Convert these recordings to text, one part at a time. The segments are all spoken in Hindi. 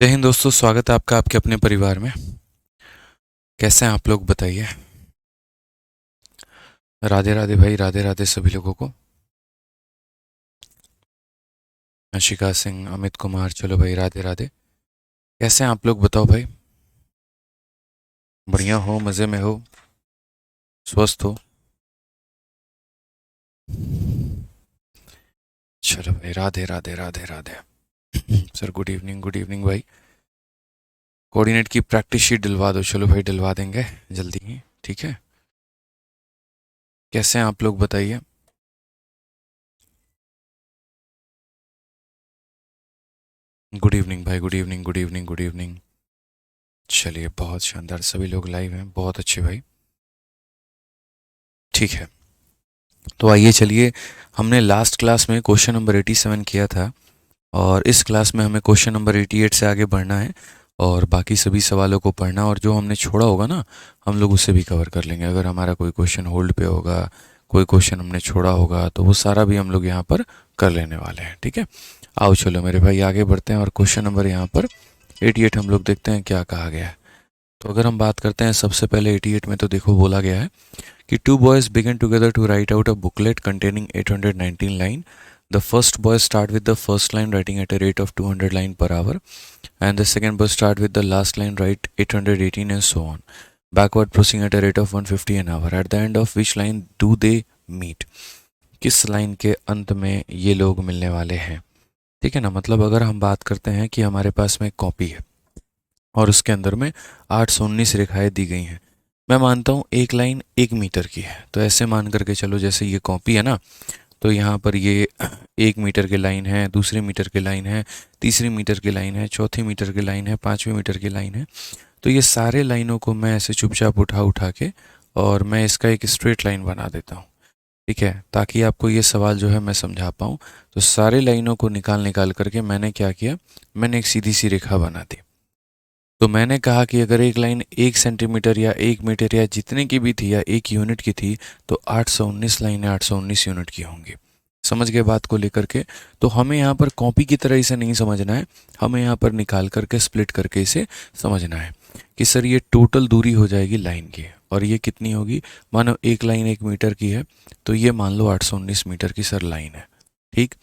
जय हिंद दोस्तों, स्वागत है आपका आपके अपने परिवार में। कैसे हैं आप लोग बताइए। राधे राधे भाई, राधे राधे सभी लोगों को। अशिका सिंह, अमित कुमार, चलो भाई राधे राधे। कैसे हैं आप लोग बताओ भाई। बढ़िया हो, मज़े में हो, स्वस्थ हो। चलो भाई, Radhe Radhe Radhe Radhe. Sir good evening, good evening भाई। कोऑर्डिनेट की प्रैक्टिस शीट दिलवा दो। चलो भाई, दिलवा देंगे जल्दी ही, ठीक है। कैसे हैं आप लोग बताइए। गुड इवनिंग भाई, good evening, good evening, good evening. चलिए, बहुत शानदार, सभी लोग लाइव हैं, बहुत अच्छे भाई। ठीक है, तो आइए चलिए। हमने लास्ट क्लास में क्वेश्चन नंबर 87 किया था और इस क्लास में हमें क्वेश्चन नंबर 88 से आगे बढ़ना है और बाकी सभी सवालों को पढ़ना, और जो हमने छोड़ा होगा ना, हम लोग उसे भी कवर कर लेंगे। अगर हमारा कोई क्वेश्चन होल्ड पे होगा, कोई क्वेश्चन हमने छोड़ा होगा, तो वो सारा भी हम लोग यहाँ पर कर लेने वाले हैं, ठीक है। आओ चलो मेरे भाई, आगे बढ़ते हैं और क्वेश्चन नंबर यहाँ पर 88 हम लोग देखते हैं क्या कहा गया है। तो अगर हम बात करते हैं सबसे पहले 88 में, तो देखो बोला गया है कि two boys began together to write out a booklet containing 819 line. The first boy start with the first line writing at a rate of 200 line per hour, and the second boy start with the last line write 818 and so on, backward proceeding at a rate of 150 an hour. At the end of which line do they meet? किस लाइन के अंत में ये लोग मिलने वाले हैं, ठीक है ना। मतलब अगर हम बात करते हैं कि हमारे पास में कॉपी है और उसके अंदर में 819 रेखाएं दी गई हैं। मैं मानता हूँ एक लाइन 1 मीटर की है, तो ऐसे मान करके चलो, जैसे ये कॉपी है ना, तो यहाँ पर ये 1 मीटर की लाइन है, दूसरे मीटर की लाइन है, तीसरी मीटर की लाइन है, चौथी मीटर की लाइन है, पाँचवीं मीटर की लाइन है। तो ये सारे लाइनों को मैं ऐसे चुपचाप उठा उठा के और मैं इसका एक स्ट्रेट लाइन बना देता हूँ, ठीक है, ताकि आपको ये सवाल जो है मैं समझा पाऊँ। तो सारे लाइनों को निकाल निकाल करके मैंने क्या किया, मैंने एक सीधी सी रेखा बना दी। तो मैंने कहा कि अगर एक लाइन 1 सेंटीमीटर या 1 मीटर या जितने की भी थी या 1 यूनिट की थी, तो 819 लाइनें 819 यूनिट की होंगी। समझ गए बात को लेकर के। तो हमें यहाँ पर कॉपी की तरह इसे नहीं समझना है, हमें यहाँ पर निकाल करके स्प्लिट करके इसे समझना है कि सर ये टोटल दूरी हो जाएगी लाइन की, और ये कितनी होगी। मानो एक लाइन 1 मीटर की है, तो ये मान लो 819 मीटर की सर लाइन है, ठीक।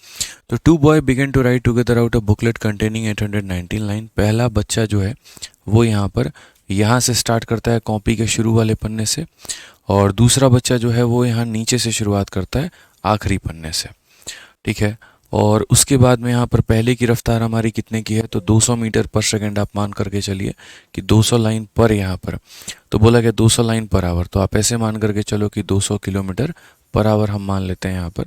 तो two boy began to write together out a booklet containing 819 line. पहला बच्चा जो है वो यहाँ से स्टार्ट करता है कॉपी के शुरू वाले पन्ने से, और दूसरा बच्चा जो है वो यहाँ नीचे से शुरुआत करता है आखिरी पन्ने से, ठीक है। और उसके बाद में यहाँ पर पहले की रफ्तार हमारी कितने की है, तो 200 मीटर पर सेकंड आप मान करके चलिए कि 200 लाइन पर, यहाँ पर तो बोला गया 200 लाइन पर आवर, तो आप ऐसे मान करके चलो कि 200 किलोमीटर पर आवर हम मान लेते हैं यहाँ पर,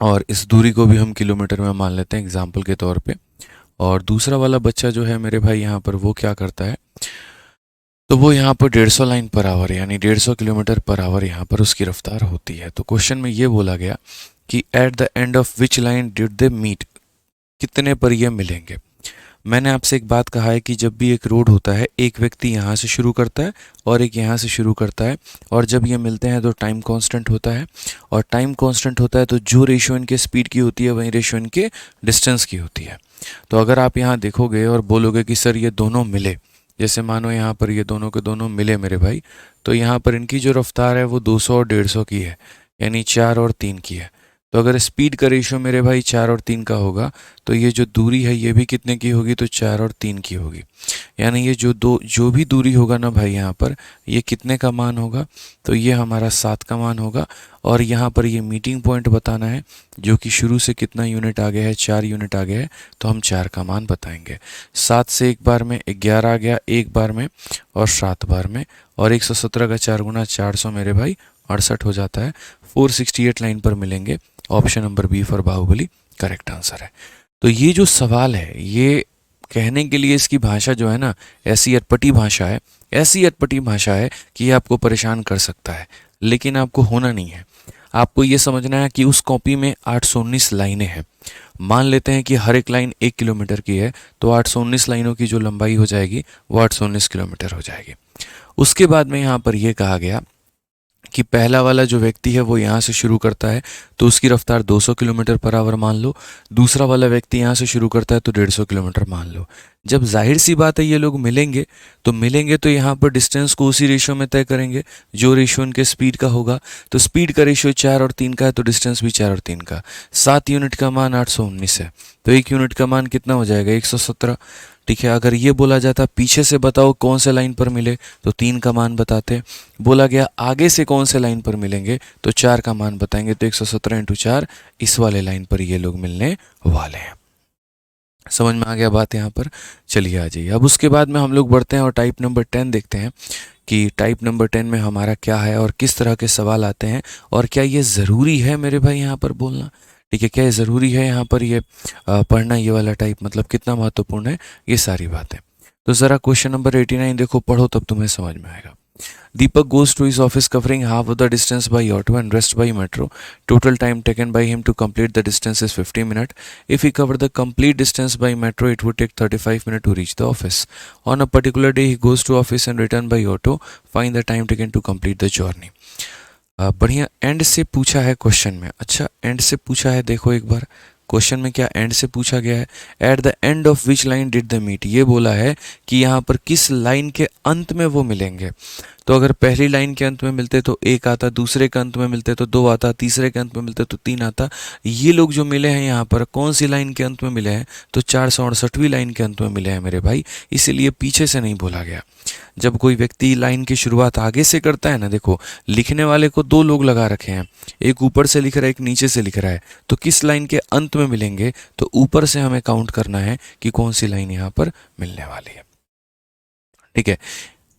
और इस दूरी को भी हम किलोमीटर में मान लेते हैं एग्जाम्पल के तौर पे। और दूसरा वाला बच्चा जो है मेरे भाई यहाँ पर वो क्या करता है, तो वो यहाँ पर 150 लाइन पर आवर यानी 150 किलोमीटर पर आवर यहाँ पर उसकी रफ्तार होती है। तो क्वेश्चन में ये बोला गया कि at the end of which line did they meet, कितने पर ये मिलेंगे। मैंने आपसे एक बात कहा है कि जब भी एक रोड होता है, एक व्यक्ति यहाँ से शुरू करता है और एक यहाँ से शुरू करता है, और जब ये मिलते हैं तो टाइम कांस्टेंट होता है, और टाइम कांस्टेंट होता है तो जो रेशियो इनके स्पीड की होती है वही रेशियो इनके डिस्टेंस की होती है। तो अगर आप यहाँ देखोगे और बोलोगे कि सर ये दोनों मिले, जैसे मानो यहाँ पर ये दोनों के दोनों मिले मेरे भाई, तो यहाँ पर इनकी जो रफ्तार है वो 200 और 150 की है, यानी 4 और 3 की है। तो अगर स्पीड का रेशियो मेरे भाई 4 और 3 का होगा, तो ये जो दूरी है ये भी कितने की होगी, तो 4 और 3 की होगी। यानी ये जो भी दूरी होगा ना भाई यहाँ पर, ये कितने का मान होगा, तो ये हमारा 7 का मान होगा। और यहाँ पर ये मीटिंग पॉइंट बताना है, जो कि शुरू से कितना यूनिट आगे है, 4 यूनिट आगे है, तो हम 4 का मान बताएंगे। 7 से एक बार में 11 आ गया, एक बार में, और 7 बार में, और 117 का 4 गुना 400 मेरे भाई 68 हो जाता है। 468 लाइन पर मिलेंगे। Option number B for Bahubali correct answer है। तो ये जो सवाल है, ये कहने के लिए इसकी भाषा जो है ना, ऐसी अटपटी भाषा है, ऐसी अटपटी भाषा है कि ये आपको परेशान कर सकता है, लेकिन आपको होना नहीं है। आपको ये समझना है कि उस कॉपी में 819 लाइनें हैं। मान लेते हैं कि हर एक लाइन 1 किलोमीटर की है, तो 819 लाइनों की जो लंबाई हो जाएगी वो 819 किलोमीटर हो जाएगी। उसके बाद में यहाँ पर यह कहा गया कि पहला वाला जो व्यक्ति है वो यहाँ से शुरू करता है तो उसकी रफ्तार 200 किलोमीटर पर आवर मान लो, दूसरा वाला व्यक्ति यहाँ से शुरू करता है तो 150 किलोमीटर मान लो। जब जाहिर सी बात है ये लोग मिलेंगे तो यहाँ पर डिस्टेंस को उसी रेशियो में तय करेंगे जो रेशियो उनके स्पीड का होगा। तो स्पीड का रेशियो 4 और 3 का है तो डिस्टेंस भी 4 और 3 का। 7 यूनिट का मान 819 है तो 1 यूनिट का मान कितना हो जाएगा 117। ठीक है, अगर ये बोला जाता पीछे से बताओ कौन से लाइन पर मिले तो 3 का मान बताते। बोला गया आगे से कौन से लाइन पर मिलेंगे तो 4 का मान बताएंगे। तो 117 × 4 इस वाले लाइन पर ये लोग मिलने वाले हैं। समझ में आ गया बात यहाँ पर? चलिए आ जाइए। अब उसके बाद में हम लोग बढ़ते हैं और टाइप नंबर 10 देखते हैं कि टाइप नंबर 10 में हमारा क्या है और किस तरह के सवाल आते हैं और क्या ये ज़रूरी है मेरे भाई यहाँ पर बोलना। ठीक है, क्या ये ज़रूरी है यहाँ पर ये पढ़ना, ये वाला टाइप मतलब कितना महत्वपूर्ण है, ये सारी बातें। तो ज़रा क्वेश्चन नंबर 89 देखो, पढ़ो तब तुम्हें समझ में आएगा। Deepak goes to his office covering half of the distance by auto and rest by metro. Total time taken by him to complete the distance is 50 minutes. If he covered the complete distance by metro, it would take 35 minutes to reach the office. On a particular day, he goes to office and return by auto. Find the time taken to complete the journey. बढ़िया एंड से पूछा है क्वेश्चन में। अच्छा, एंड से पूछा है, देखो एक बार क्वेश्चन में क्या एंड से पूछा गया है। At the end of which line did the meet, ये बोला है कि यहाँ पर किस लाइन के अंत में वो मिलेंगे। तो अगर पहली लाइन के अंत में मिलते तो 1 आता, दूसरे के अंत में मिलते तो 2 आता, तीसरे के अंत में मिलते तो 3 आता। ये लोग जो मिले हैं यहाँ पर कौन सी लाइन के अंत में मिले हैं तो 468वीं लाइन के अंत में मिले हैं मेरे भाई, इसीलिए पीछे से नहीं बोला गया। जब कोई व्यक्ति लाइन की शुरुआत आगे से करता है ना, देखो लिखने वाले को 2 लोग लगा रखे हैं, एक ऊपर से लिख रहा है एक नीचे से लिख रहा है, तो किस लाइन के अंत में मिलेंगे तो ऊपर से हमें काउंट करना है कि कौन सी लाइन यहाँ पर मिलने वाली है। ठीक है,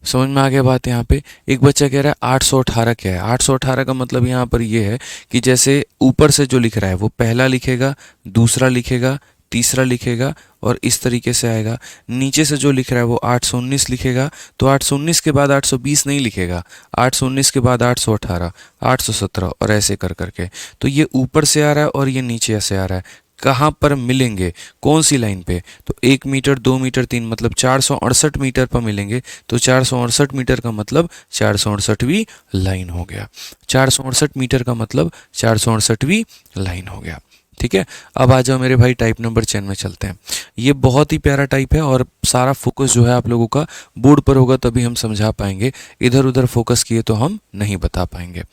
समझ में आ गया बात। यहाँ पे एक बच्चा कह रहा है 818 क्या है। 818 का मतलब यहाँ पर ये है कि जैसे ऊपर से जो लिख रहा है वो पहला लिखेगा, दूसरा लिखेगा, तीसरा लिखेगा और इस तरीके से आएगा। नीचे से जो लिख रहा है वो 819 लिखेगा, तो 819 के बाद 820 नहीं लिखेगा, 819 के बाद 818, 817 और ऐसे कर करके। तो ये ऊपर से आ रहा है और ये नीचे से आ रहा है। कहाँ पर मिलेंगे, कौन सी लाइन पे, तो 1 मीटर, 2 मीटर, 3 मतलब 468 मीटर पर मिलेंगे। तो 468 मीटर का मतलब 468वीं लाइन हो गया। 468 मीटर का मतलब 468वीं लाइन हो गया। ठीक है, अब आ जाओ मेरे भाई टाइप नंबर 10 में चलते हैं। ये बहुत ही प्यारा टाइप है और सारा फोकस जो है आप लोगों का बोर्ड पर होगा तभी हम समझा पाएंगे, इधर उधर फोकस किए तो हम नहीं बता पाएंगे।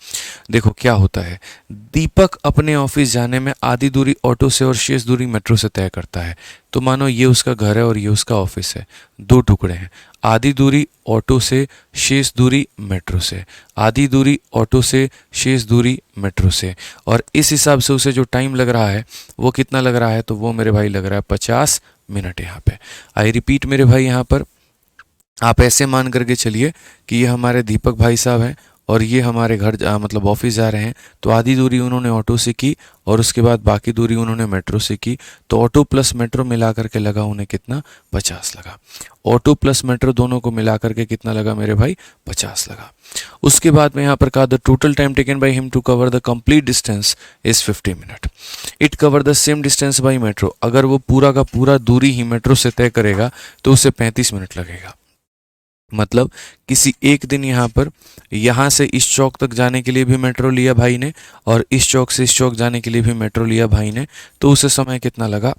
देखो क्या होता है, दीपक अपने ऑफिस जाने में आधी दूरी ऑटो से और शेष दूरी मेट्रो से तय करता है। तो मानो ये उसका घर है और ये उसका ऑफिस है, 2 टुकड़े हैं। आधी दूरी ऑटो से, शेष दूरी मेट्रो से, आधी दूरी ऑटो से, शेष दूरी मेट्रो से। और इस हिसाब से उसे जो टाइम लग रहा है वो कितना लग रहा है तो वो मेरे भाई लग रहा है 50 मिनट। यहाँ पे आई रिपीट मेरे भाई, यहाँ पर आप ऐसे मान करके चलिए कि ये हमारे दीपक भाई साहब हैं और ये हमारे घर मतलब ऑफिस जा रहे हैं। तो आधी दूरी उन्होंने ऑटो से की और उसके बाद बाकी दूरी उन्होंने मेट्रो से की। तो ऑटो प्लस मेट्रो मिला करके लगा उन्हें कितना, 50 लगा। ऑटो प्लस मेट्रो दोनों को मिला करके कितना लगा मेरे भाई, 50 लगा। उसके बाद में यहाँ पर कहा the total time taken by him to cover the complete distance is 50 minute. It cover the same distance by metro, अगर वो पूरा का पूरा दूरी ही मेट्रो से तय करेगा तो उसे 35 मिनट लगेगा। मतलब किसी एक दिन यहाँ पर यहाँ से इस चौक तक जाने के लिए भी मेट्रो लिया भाई ने और इस चौक से इस चौक जाने के लिए भी मेट्रो लिया भाई ने, तो उसे समय कितना लगा,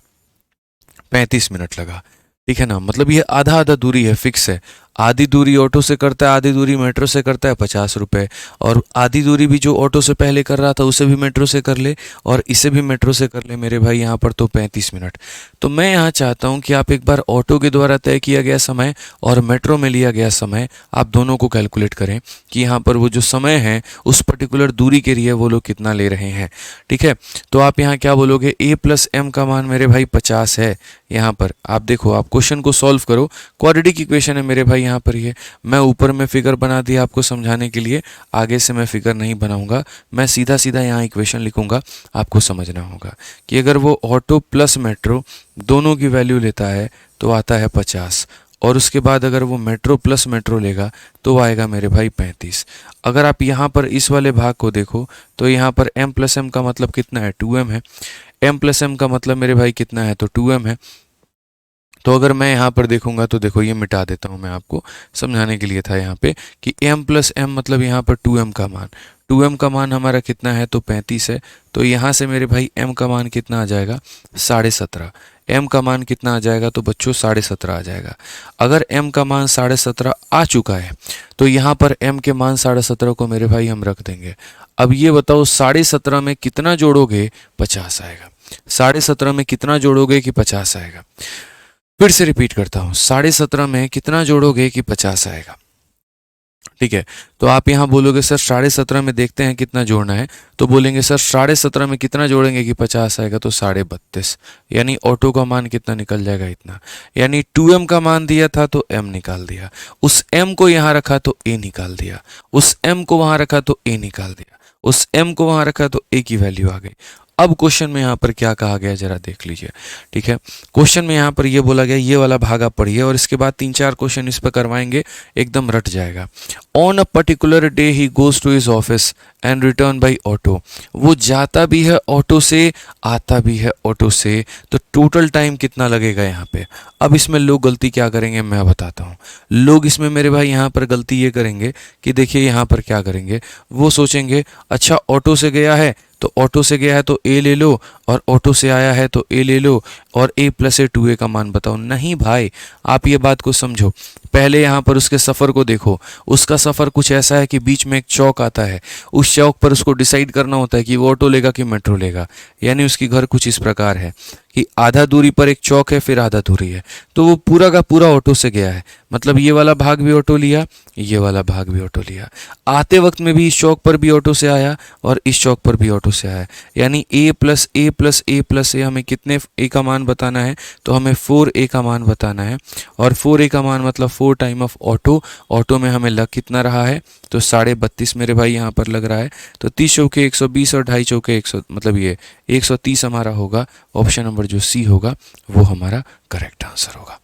35 मिनट लगा। ठीक है ना, मतलब ये आधा आधा दूरी है, फिक्स है। आधी दूरी ऑटो से करता है, आधी दूरी मेट्रो से करता है, 50 रुपये। और आधी दूरी भी जो ऑटो से पहले कर रहा था उसे भी मेट्रो से कर ले और इसे भी मेट्रो से कर ले मेरे भाई यहाँ पर, तो 35 मिनट। तो मैं यहाँ चाहता हूँ कि आप एक बार ऑटो के द्वारा तय किया गया समय और मेट्रो में लिया गया समय आप दोनों को कैलकुलेट करें कि यहाँ पर वो जो समय है उस पर्टिकुलर दूरी के लिए वो लोग कितना ले रहे हैं। ठीक है, तो आप यहाँ क्या बोलोगे, a + m का मान मेरे भाई 50 है। यहाँ पर आप देखो, आप क्वेश्चन को सॉल्व करो, क्वाड्रेटिक इक्वेशन है मेरे भाई यहाँ पर। ये मैं ऊपर में फिगर बना दिया आपको समझाने के लिए, आगे से मैं फिगर नहीं बनाऊंगा, मैं सीधा सीधा यहाँ इक्वेशन लिखूंगा। आपको समझना होगा कि अगर वो ऑटो प्लस मेट्रो दोनों की वैल्यू लेता है तो आता है 50 और उसके बाद अगर वो मेट्रो प्लस मेट्रो लेगा तो आएगा मेरे भाई 35। अगर आप यहाँ पर इस वाले भाग को देखो तो यहाँ पर m + m का मतलब कितना है, 2m है। m + m का मतलब मेरे भाई कितना है तो 2m है। तो अगर मैं यहाँ पर देखूंगा तो देखो ये मिटा देता हूँ मैं आपको समझाने के लिए था यहाँ पे कि m प्लस एम मतलब यहाँ पर 2m का मान 2m का मान हमारा कितना है तो 35 है। तो यहाँ से मेरे भाई m का मान कितना आ जाएगा 17.5। m का मान कितना आ जाएगा तो बच्चों 17.5 आ जाएगा। अगर m का मान 17.5 आ चुका है तो यहाँ पर m के मान 17.5 को मेरे भाई हम रख देंगे। अब ये बताओ 17.5 में कितना जोड़ोगे 50 आएगा। 17.5 में कितना जोड़ोगे कि 50 आएगा। फिर से रिपीट करता हूँ 17.5 में कितना जोड़ोगे कि 50 आएगा। ठीक है, तो आप यहाँ बोलोगे सर 17.5 में देखते हैं कितना जोड़ना है, तो बोलेंगे सर 17.5 में कितना जोड़ेंगे कि 50 आएगा तो 32.5, यानी ऑटो का मान कितना निकल जाएगा इतना। यानी 2m का मान दिया था तो m निकाल दिया, उस m को यहाँ रखा तो a निकाल दिया, उस m को वहां रखा तो a निकाल दिया, उस m को वहां रखा तो a की वैल्यू आ गई। अब क्वेश्चन में यहाँ पर क्या कहा गया जरा देख लीजिए। ठीक है, क्वेश्चन में यहाँ पर ये बोला गया ये वाला भाग आप पढ़िए और इसके बाद 3-4 क्वेश्चन इस पर करवाएंगे, एकदम रट जाएगा। On a particular day he goes to his office and return by auto. वो जाता भी है ऑटो से, आता भी है ऑटो से, तो टोटल टाइम कितना लगेगा यहाँ पे। अब इसमें लोग गलती क्या करेंगे मैं बताता हूँ। लोग इसमें मेरे भाई यहाँ पर गलती ये करेंगे कि देखिए यहाँ पर क्या करेंगे, वो सोचेंगे अच्छा ऑटो से गया है तो ऑटो से गया है तो ए ले लो, और ऑटो से आया है तो ए ले लो, और a प्लस ए 2a का मान बताओ। नहीं भाई, आप ये बात को समझो। पहले यहाँ पर उसके सफ़र को देखो, उसका सफ़र कुछ ऐसा है कि बीच में एक चौक आता है, उस चौक पर उसको डिसाइड करना होता है कि वो ऑटो लेगा कि मेट्रो लेगा। यानी उसकी घर कुछ इस प्रकार है कि आधा दूरी पर एक चौक है, फिर आधा दूरी है, तो वो पूरा का पूरा ऑटो से गया है, मतलब ये वाला भाग भी ऑटो लिया, ये वाला भाग भी ऑटो लिया। आते वक्त में भी इस चौक पर भी ऑटो से आया और इस चौक पर भी ऑटो से आया। यानी a plus A plus A plus A हमें कितने a का मान बताना है तो हमें 4a का मान बताना है, और 4a का मान मतलब 4 टाइम ऑफ ऑटो। ऑटो में हमें लग कितना रहा है तो 32.5 मेरे भाई यहाँ पर लग रहा है, तो 30 चौके 120 और 2.5 चौके 100, मतलब ये 130 हमारा होगा। ऑप्शन नंबर जो सी होगा वो हमारा करेक्ट आंसर होगा।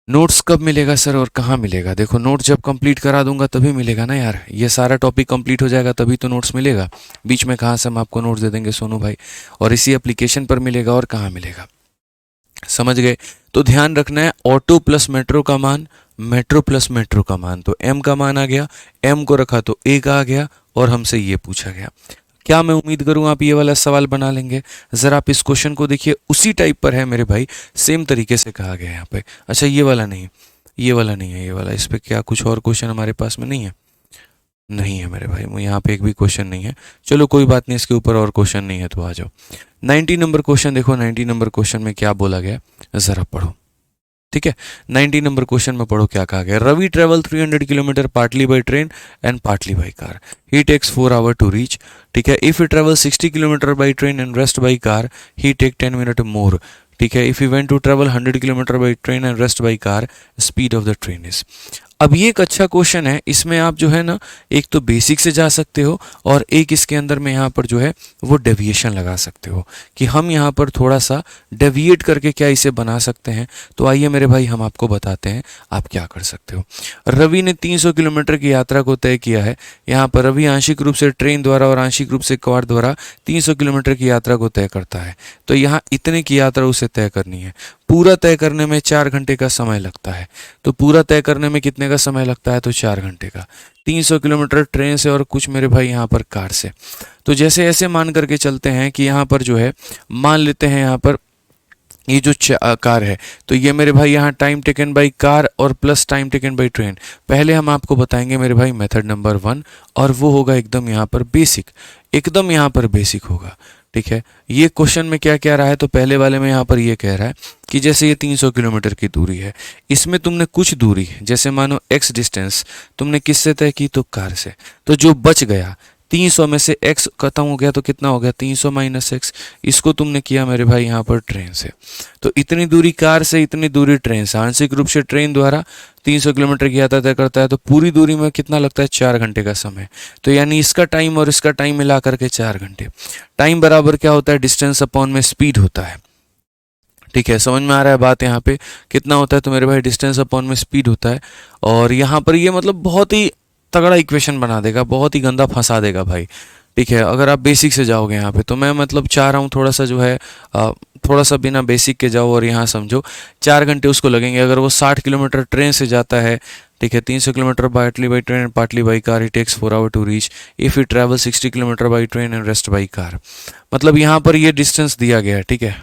नोट्स कब मिलेगा सर और कहाँ मिलेगा? देखो नोट्स जब कंप्लीट करा दूंगा तभी मिलेगा ना यार, ये सारा टॉपिक कंप्लीट हो जाएगा तभी तो नोट्स मिलेगा। बीच में कहाँ से हम आपको नोट्स दे देंगे सोनू भाई, और इसी एप्लीकेशन पर मिलेगा और कहाँ मिलेगा, समझ गए? तो ध्यान रखना है ऑटो प्लस मेट्रो का मान, मेट्रो प्लस मेट्रो का मान, तो m का मान आ गया, m को रखा तो a का आ गया, और हमसे ये पूछा गया। क्या मैं उम्मीद करूं आप ये वाला सवाल बना लेंगे। ज़रा आप इस क्वेश्चन को देखिए, उसी टाइप पर है मेरे भाई, सेम तरीके से कहा गया है यहाँ पे। अच्छा ये वाला नहीं, ये वाला नहीं है, ये वाला, इस पर क्या कुछ और क्वेश्चन हमारे पास में नहीं है? नहीं है मेरे भाई, यहाँ पे एक भी क्वेश्चन नहीं है। चलो कोई बात नहीं, इसके ऊपर और क्वेश्चन नहीं है तो आ जाओ। 90 नंबर क्वेश्चन देखो, 90 नंबर क्वेश्चन में क्या बोला गया ज़रा पढ़ो। ठीक है, 90 नंबर क्वेश्चन में पढ़ो क्या कहा गया। Ravi travel 300 kilometre partly by train and partly by car, he takes 4 hour to reach. ठीक है, if he travel 60 kilometre by train and rest by car, he take 10 minute more. ठीक है, if you went to travel 100 kilometre by train and rest by car, speed of the train is. अब ये एक अच्छा क्वेश्चन है, इसमें आप जो है ना एक तो बेसिक से जा सकते हो, और एक इसके अंदर में यहाँ पर जो है वो डेविएशन लगा सकते हो कि हम यहाँ पर थोड़ा सा डेविएट करके क्या इसे बना सकते हैं। तो आइए मेरे भाई हम आपको बताते हैं आप क्या कर सकते हो। रवि ने 300 किलोमीटर की यात्रा को तय किया है। यहाँ पर रवि आंशिक रूप से ट्रेन द्वारा और आंशिक रूप से कार द्वारा 300 किलोमीटर की यात्रा को तय करता है। तो यहाँ इतने की यात्रा उसे तय करनी है। पूरा तय करने में 4 घंटे का समय लगता है, तो पूरा तय करने में कितने का समय लगता है तो 4 घंटे का। 300 किलोमीटर ट्रेन से और कुछ मेरे भाई यहाँ पर कार से। तो जैसे ऐसे मान करके चलते हैं कि यहाँ पर जो है मान लेते हैं यहाँ पर ये जो कार है, तो ये मेरे भाई यहाँ टाइम टेकन बाई कार और plus time taken by train. पहले हम आपको बताएंगे मेरे भाई मेथड नंबर 1, और वो होगा एकदम यहाँ पर बेसिक, एकदम यहाँ पर बेसिक होगा। ठीक है, ये क्वेश्चन में क्या कह रहा है तो पहले वाले में यहाँ पर ये कह रहा है कि जैसे ये 300 किलोमीटर की दूरी है, इसमें तुमने कुछ दूरी जैसे मानो x डिस्टेंस तुमने किससे तय की तो कार से, तो जो बच गया 300 में से x खत्म हो गया तो कितना हो गया 300 माइनस x, इसको तुमने किया मेरे भाई यहाँ पर ट्रेन से। तो इतनी दूरी कार से, इतनी दूरी ट्रेन से, आंशिक रूप से ट्रेन द्वारा 300 किलोमीटर की यात्रा तय करता है, तो पूरी दूरी में कितना लगता है 4 घंटे का समय। तो यानी इसका टाइम और इसका टाइम मिला करके 4 घंटे। टाइम बराबर क्या होता है डिस्टेंस अपॉन में स्पीड होता है। ठीक है, समझ में आ रहा है बात यहाँ पे कितना होता है तो मेरे भाई डिस्टेंस अपॉन में स्पीड होता है। और यहाँ पर ये मतलब बहुत ही तगड़ा इक्वेशन बना देगा, बहुत ही गंदा फंसा देगा भाई। ठीक है। अगर आप बेसिक से जाओगे यहाँ पे, तो मैं मतलब चाह रहा हूँ थोड़ा सा जो है थोड़ा सा बिना बेसिक के जाओ और यहाँ समझो। 4 घंटे उसको लगेंगे। अगर वो 60 किलोमीटर ट्रेन से जाता है, ठीक है, 300 kilometre partly by train and partly by car, he takes 4 hour to reach. If you travel 60 kilometre by train and rest by car. मतलब यहाँ पर ये डिस्टेंस दिया गया है, ठीक है,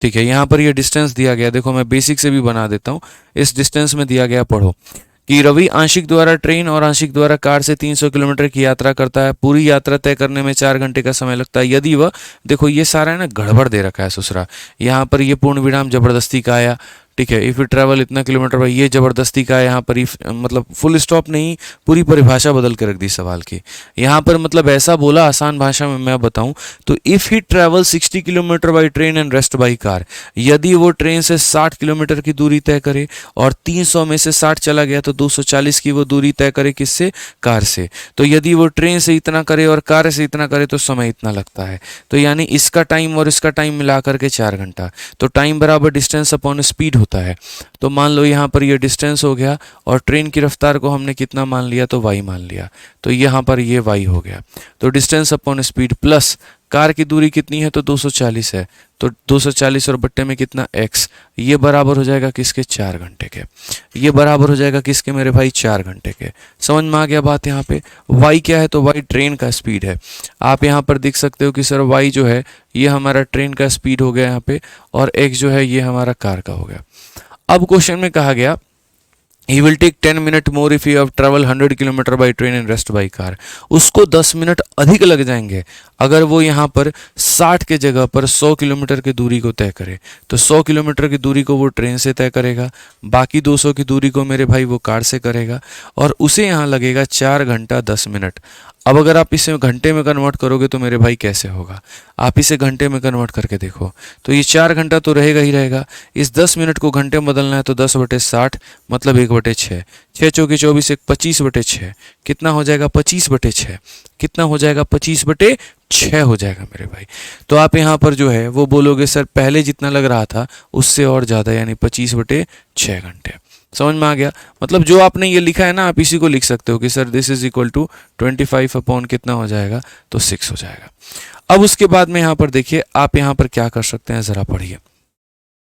ठीक है, यहाँ पर ये डिस्टेंस दिया गया। देखो मैं बेसिक से भी बना देता हूँ। इस डिस्टेंस में दिया गया, पढ़ो कि रवि आंशिक द्वारा ट्रेन और आंशिक द्वारा कार से 300 किलोमीटर की यात्रा करता है। पूरी यात्रा तय करने में 4 घंटे का समय लगता है। यदि वह, देखो ये सारा है ना गड़बड़ दे रखा है ससुरा। यहाँ पर ये पूर्ण विराम जबरदस्ती का आया, ठीक है। इफ़ यू ट्रैवल इतना किलोमीटर भाई, ये जबरदस्ती का है। यहाँ पर इफ मतलब फुल स्टॉप नहीं, पूरी परिभाषा बदल के रख दी सवाल की। यहाँ पर मतलब ऐसा बोला आसान भाषा में मैं बताऊं तो, if he travel 60 kilometre by train and rest by car, यदि वो ट्रेन से 60 किलोमीटर की दूरी तय करे और 300 में से 60 चला गया तो 240 की वो दूरी तय करे, किससे, कार से। तो यदि वो ट्रेन से इतना करे और कार से इतना करे तो समय इतना लगता है। तो यानी इसका टाइम और इसका टाइम मिला करके 4 घंटा। तो टाइम बराबर डिस्टेंस अपॉन स्पीड होता है। तो मान लो यहाँ पर ये डिस्टेंस हो गया और ट्रेन की रफ्तार को हमने कितना मान लिया, तो y मान लिया। तो यहाँ पर ये y हो गया। तो distance upon speed plus car की दूरी कितनी है, तो 240 है। तो 240 और बट्टे में कितना, x, ये बराबर हो जाएगा किसके, 4 घंटे के। ये बराबर हो जाएगा किसके मेरे भाई, 4 घंटे के। समझ में आ गया बात। यहाँ पे y क्या है, तो y ट्रेन का स्पीड है। आप यहाँ पर देख सकते हो कि सर y जो है ये हमारा ट्रेन का स्पीड हो गया यहाँ पे, और x जो है ये हमारा कार का हो गया। अब क्वेश्चन में कहा गया he will take 10 minute more if you have travel 100 kilometre by train and rest by car. उसको 10 मिनट अधिक लग जाएंगे अगर वो यहाँ पर 60 के जगह पर 100 किलोमीटर की दूरी को तय करे। तो 100 किलोमीटर की दूरी को वो ट्रेन से तय करेगा, बाकी 200 की दूरी को मेरे भाई वो कार से करेगा, और उसे यहाँ लगेगा 4 घंटा 10 मिनट। अब अगर आप इसे घंटे में कन्वर्ट करोगे तो मेरे भाई कैसे होगा, आप इसे घंटे में कन्वर्ट करके देखो। तो ये 4 घंटा तो रहेगा ही रहेगा। इस 10 मिनट को घंटे में बदलना है तो 10/60 मतलब 1/6। 6 चौके 24, 25/6 कितना हो जाएगा, 25/6। कितना हो जाएगा, 25/6 हो जाएगा मेरे भाई। तो आप यहाँ पर जो है वो बोलोगे सर पहले जितना लग रहा था उससे और ज़्यादा, यानी 25/6 घंटे। समझ में आ गया। मतलब जो आपने ये लिखा है ना, आप इसी को लिख सकते हो कि sir this is equal to 25 upon कितना हो जाएगा, तो 6 हो जाएगा। अब उसके बाद में यहाँ पर देखिए, आप यहाँ पर क्या कर सकते हैं, ज़रा पढ़िए।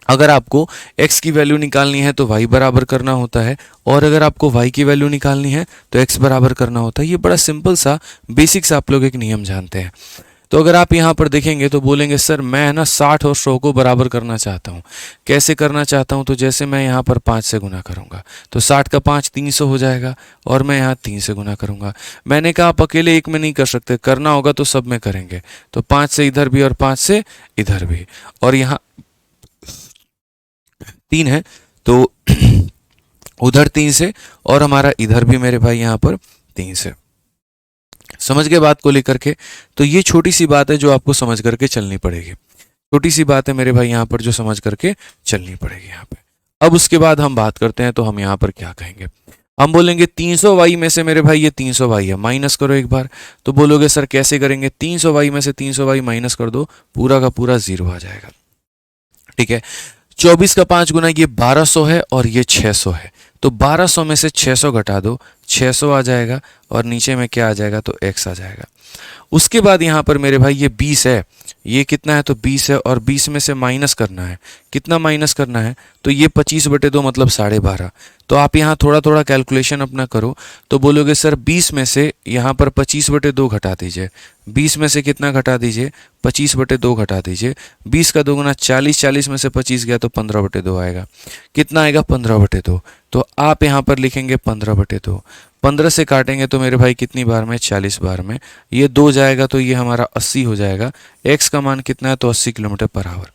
अगर आपको x की वैल्यू निकालनी है तो y बराबर करना होता है, और अगर आपको y की वैल्यू निकालनी है तो x बराबर करना होता है। ये बड़ा सिंपल सा बेसिक सा आप लोग एक नियम जानते हैं। तो अगर आप यहाँ पर देखेंगे तो बोलेंगे सर मैं ना 60 और 100 को बराबर करना चाहता हूँ। कैसे करना चाहता हूँ, तो जैसे मैं यहाँ पर 5 से गुना करूँगा तो 60 का 5 300 हो जाएगा, और मैं यहाँ 3 से गुना करूँगा। मैंने कहा आप अकेले एक में नहीं कर सकते, करना होगा तो सब में करेंगे। तो 5 से इधर भी और 5 से इधर भी, और यहाँ 3 है तो उधर 3 से, और हमारा इधर भी मेरे भाई यहाँ पर 3 से। समझ गए बात को लेकर के। तो ये छोटी सी बात है जो आपको समझ करके चलनी पड़ेगी। छोटी सी बात है मेरे भाई यहाँ पर जो समझ करके चलनी पड़ेगी यहाँ पे। अब उसके बाद हम बात करते हैं, तो हम यहाँ पर क्या कहेंगे, हम बोलेंगे 300y में से मेरे भाई ये 300y है, माइनस करो एक बार। तो बोलोगे सर कैसे करेंगे, 300y में से 300y माइनस कर दो, पूरा का पूरा 0 आ जाएगा। ठीक है। 24 का 5 गुना, ये 1200 है और ये 600 है। तो 1200 में से 600 घटा दो, 600 आ जाएगा, और नीचे में क्या आ जाएगा, तो x आ जाएगा। उसके बाद यहाँ पर मेरे भाई ये 20 है, ये कितना है, तो 20 है, और 20 में से माइनस करना है। कितना माइनस करना है, तो ये 25/2 मतलब 12.5। तो आप यहाँ थोड़ा थोड़ा कैलकुलेशन अपना करो। तो बोलोगे सर 20 में से यहाँ पर 25/2 घटा दीजिए। 20 में से कितना घटा दीजिए, 25/2 घटा दीजिए। 20 का 2 गुना 40, 40 में से 25 गया तो 15/2 आएगा। कितना आएगा, 15/2। तो आप यहाँ पर लिखेंगे 15/2। 15 से काटेंगे तो मेरे भाई कितनी बार में, 40 बार में। ये 2 जाएगा तो ये हमारा 80 हो जाएगा। x का मान कितना है, तो 80 किलोमीटर पर आवर।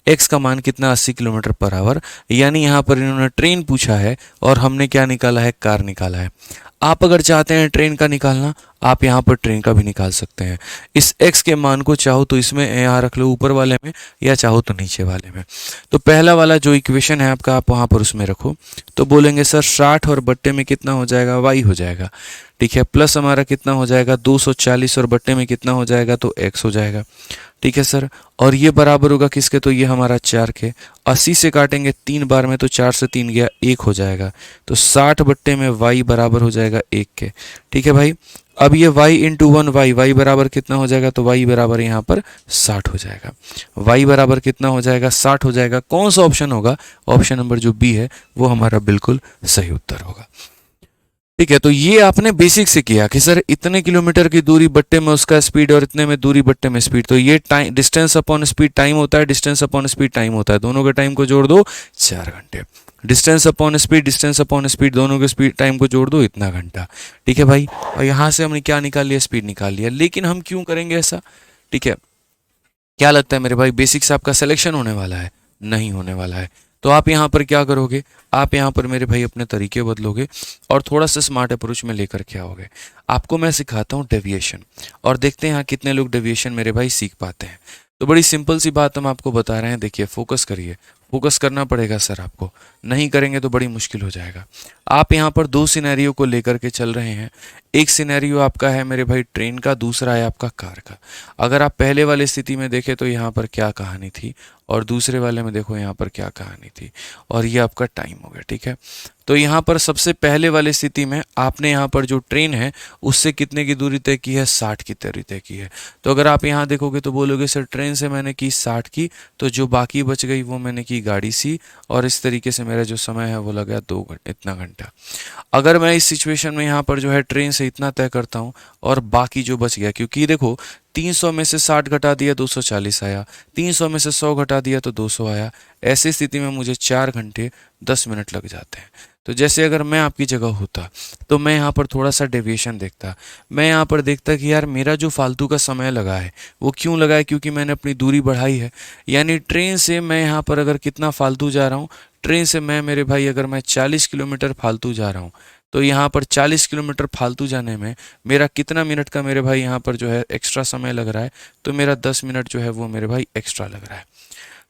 x का मान कितना, 80 किलोमीटर पर आवर। यानी यहाँ पर इन्होंने ट्रेन पूछा है और हमने क्या निकाला है, कार निकाला है। आप अगर चाहते हैं ट्रेन का निकालना, आप यहाँ पर ट्रेन का भी निकाल सकते हैं। इस x के मान को चाहो तो इसमें यहाँ रख लो ऊपर वाले में, या चाहो तो नीचे वाले में। तो पहला वाला जो इक्वेशन है आपका, आप वहाँ पर उसमें रखो। तो बोलेंगे सर 60 और बट्टे में कितना हो जाएगा, y हो जाएगा। ठीक है। प्लस हमारा कितना हो जाएगा, 240, और बट्टे में कितना हो जाएगा, तो x हो जाएगा। ठीक है सर। और ये बराबर होगा किसके, तो ये हमारा 4 के। 80 से काटेंगे 3 बार में तो 4 से 3 गया 1 हो जाएगा। तो 60 बट्टे में y बराबर हो जाएगा 1 के। ठीक है भाई। अब ये y इंटू 1y, y बराबर कितना हो जाएगा, तो y बराबर यहाँ पर 60 हो जाएगा। y बराबर कितना हो जाएगा, 60 हो जाएगा। कौन सा ऑप्शन होगा, ऑप्शन नंबर जो बी है वो हमारा बिल्कुल सही उत्तर होगा। ठीक है, तो ये आपने बेसिक से किया कि सर इतने किलोमीटर की दूरी बट्टे में उसका स्पीड और इतने में दूरी बट्टे में स्पीड, तो ये time distance upon speed time होता है, डिस्टेंस अपॉन स्पीड टाइम होता है, दोनों के टाइम को जोड़ दो 4 घंटे। डिस्टेंस अपॉन स्पीड दोनों के स्पीड टाइम को जोड़ दो इतना घंटा। ठीक है भाई, और यहाँ से हमने क्या निकाल लिया, स्पीड निकाल लिया। लेकिन हम क्यों करेंगे ऐसा, ठीक है, क्या लगता है मेरे भाई, बेसिक से आपका सिलेक्शन होने वाला है, नहीं होने वाला है। तो आप यहाँ पर क्या करोगे, आप यहाँ पर मेरे भाई अपने तरीके बदलोगे और थोड़ा सा स्मार्ट अप्रोच में लेकर के आओगे। आपको मैं सिखाता हूँ डेविएशन, और देखते हैं यहाँ कितने लोग डेविएशन मेरे भाई सीख पाते हैं। तो बड़ी सिंपल सी बात हम आपको बता रहे हैं, देखिए फोकस करिए, फोकस करना पड़ेगा सर आपको, नहीं करेंगे तो बड़ी मुश्किल हो जाएगा। आप यहाँ पर दो सिनेरियो को लेकर के चल रहे हैं। एक सिनेरियो आपका है मेरे भाई ट्रेन का, दूसरा है आपका कार का। अगर आप पहले वाली स्थिति में देखें तो यहाँ पर क्या कहानी थी, और दूसरे वाले में देखो यहाँ पर क्या कहानी थी, और ये आपका टाइम हो गया। ठीक है, तो यहाँ पर सबसे पहले वाली स्थिति में आपने यहाँ पर जो ट्रेन है उससे कितने की दूरी तय की है, 60 की दूरी तय की है। तो अगर आप यहाँ देखोगे तो बोलोगे सर ट्रेन से मैंने की 60 की, तो जो बाकी बच गई वो मैंने की गाड़ी सी, और इस तरीके से मेरा जो समय है वो लगा 2 घंटे, इतना घंटा। अगर मैं इस सिचुएशन में यहाँ पर जो है ट्रेन से इतना तय करता हूँ और बाकी जो बच गया, क्योंकि देखो 300 में से 60 घटा दिया 240 आया, 300 में से 100 घटा दिया तो 200 आया। ऐसी स्थिति में मुझे 4 घंटे 10 मिनट लग जाते हैं। तो जैसे अगर मैं आपकी जगह होता तो मैं यहाँ पर थोड़ा सा डेविएशन देखता, मैं यहाँ पर देखता कि यार मेरा जो फालतू का समय लगा है वो क्यों लगा है, क्योंकि मैंने अपनी दूरी बढ़ाई है। यानी ट्रेन से मैं यहाँ पर अगर कितना फालतू जा रहा हूँ, ट्रेन से मैं मेरे भाई अगर मैं 40 किलोमीटर फालतू जा रहा हूँ, तो यहाँ पर 40 किलोमीटर फालतू जाने में मेरा कितना मिनट का मेरे भाई यहाँ पर जो है एक्स्ट्रा समय लग रहा है, तो मेरा 10 मिनट जो है वो मेरे भाई एक्स्ट्रा लग रहा है।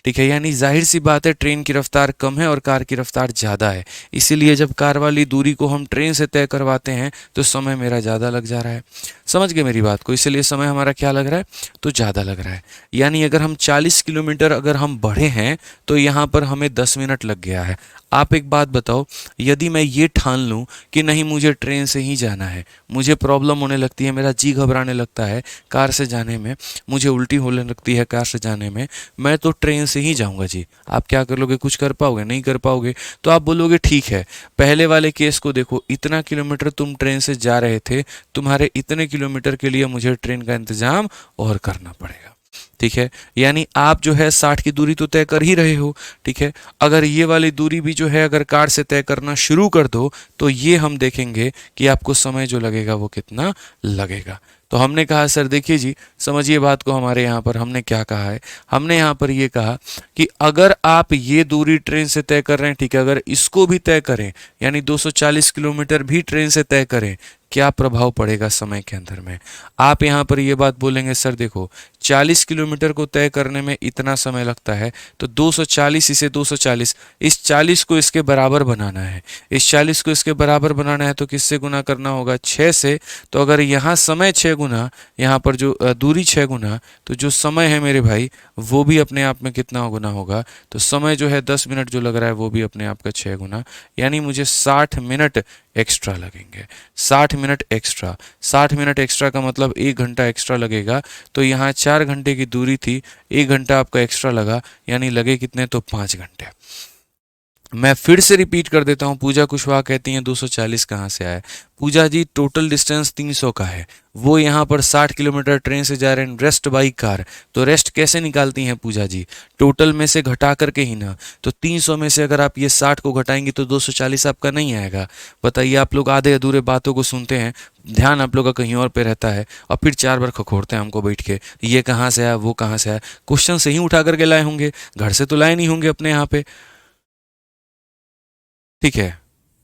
ठीक है, यानी जाहिर सी बात है ट्रेन की रफ्तार कम है और कार की रफ्तार ज़्यादा है, इसीलिए जब कार वाली दूरी को हम ट्रेन से तय करवाते हैं तो समय मेरा ज़्यादा लग जा रहा है। समझ गए मेरी बात को, इसलिए समय हमारा क्या लग रहा है, तो ज़्यादा लग रहा है। यानी अगर हम 40 किलोमीटर अगर हम बढ़े हैं तो यहाँ पर हमें 10 मिनट लग गया है। आप एक बात बताओ, यदि मैं ये ठान लूँ कि नहीं मुझे ट्रेन से ही जाना है, मुझे प्रॉब्लम होने लगती है, मेरा जी घबराने लगता है कार से जाने में, मुझे उल्टी होने लगती है कार से जाने में, मैं तो ट्रेन से ही जाऊंगा जी। आप क्या कर लोगे, कुछ कर पाओगे, नहीं कर पाओगे। तो आप बोलोगे ठीक है, पहले वाले केस को देखो, इतना किलोमीटर तुम ट्रेन से जा रहे थे, तुम्हारे इतने किलोमीटर के लिए मुझे ट्रेन का इंतजाम और करना पड़ेगा। ठीक है, यानी आप जो है 60 की दूरी तो तय कर ही रहे हो। ठीक है, अगर ये वाली दूरी भी जो है अगर कार से तय करना शुरू कर दो तो ये हम देखेंगे कि आपको समय जो लगेगा वो कितना लगेगा। तो हमने कहा सर देखिए जी, समझिए बात को, हमारे यहाँ पर हमने क्या कहा है, हमने यहाँ पर ये कहा कि अगर आप ये दूरी ट्रेन से तय कर रहे हैं, ठीक है, अगर इसको भी तय करें यानी 240 किलोमीटर भी ट्रेन से तय करें, क्या प्रभाव पड़ेगा समय के अंदर में। आप यहाँ पर ये बात बोलेंगे सर देखो 40 किलोमीटर को तय करने में इतना समय लगता है, तो 240 इसे 240, इस 40 को इसके बराबर बनाना है, इस 40 को इसके बराबर बनाना है तो किससे गुना करना होगा, 6 से। तो अगर यहाँ समय 6 गुना, यहाँ पर जो दूरी 6 गुना, तो जो समय है मेरे भाई वो भी अपने आप में कितना गुना होगा, तो समय जो है 10 मिनट जो लग रहा है वो भी अपने आप का 6 गुना, यानी मुझे 60 मिनट एक्स्ट्रा लगेंगे। 60 मिनट एक्स्ट्रा, 60 मिनट एक्स्ट्रा का मतलब 1 घंटा एक्स्ट्रा लगेगा। तो यहाँ 4 घंटे की दूरी थी, 1 घंटा आपका एक्स्ट्रा लगा, यानी लगे कितने, तो 5 घंटे। मैं फिर से रिपीट कर देता हूँ, पूजा कुशवाहा कहती हैं 240 कहाँ से आया। पूजा जी टोटल डिस्टेंस 300 का है, वो यहाँ पर 60 किलोमीटर ट्रेन से जा रहे हैं, रेस्ट बाई कार। तो रेस्ट कैसे निकालती हैं पूजा जी, टोटल में से घटा करके ही ना। तो 300 में से अगर आप ये 60 को घटाएंगे तो 240 आपका नहीं आएगा। बताइए, आप लोग आधे अधूरे बातों को सुनते हैं, ध्यान आप लोग का कहीं और पे रहता है, और फिर 4 बार खखोरते हैं हमको बैठ के, ये कहाँ से आया, वो कहाँ से आया। क्वेश्चन सही उठा करके लाए होंगे, घर से तो लाए नहीं होंगे अपने यहाँ पे। ठीक है,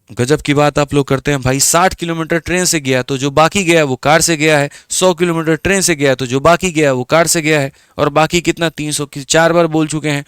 गजब की बात आप लोग करते हैं भाई। 60 किलोमीटर ट्रेन से गया तो जो बाकी गया वो कार से गया है, 100 किलोमीटर ट्रेन से गया तो जो बाकी गया वो कार से गया है, और बाकी कितना 300 की 4 बार बोल चुके हैं।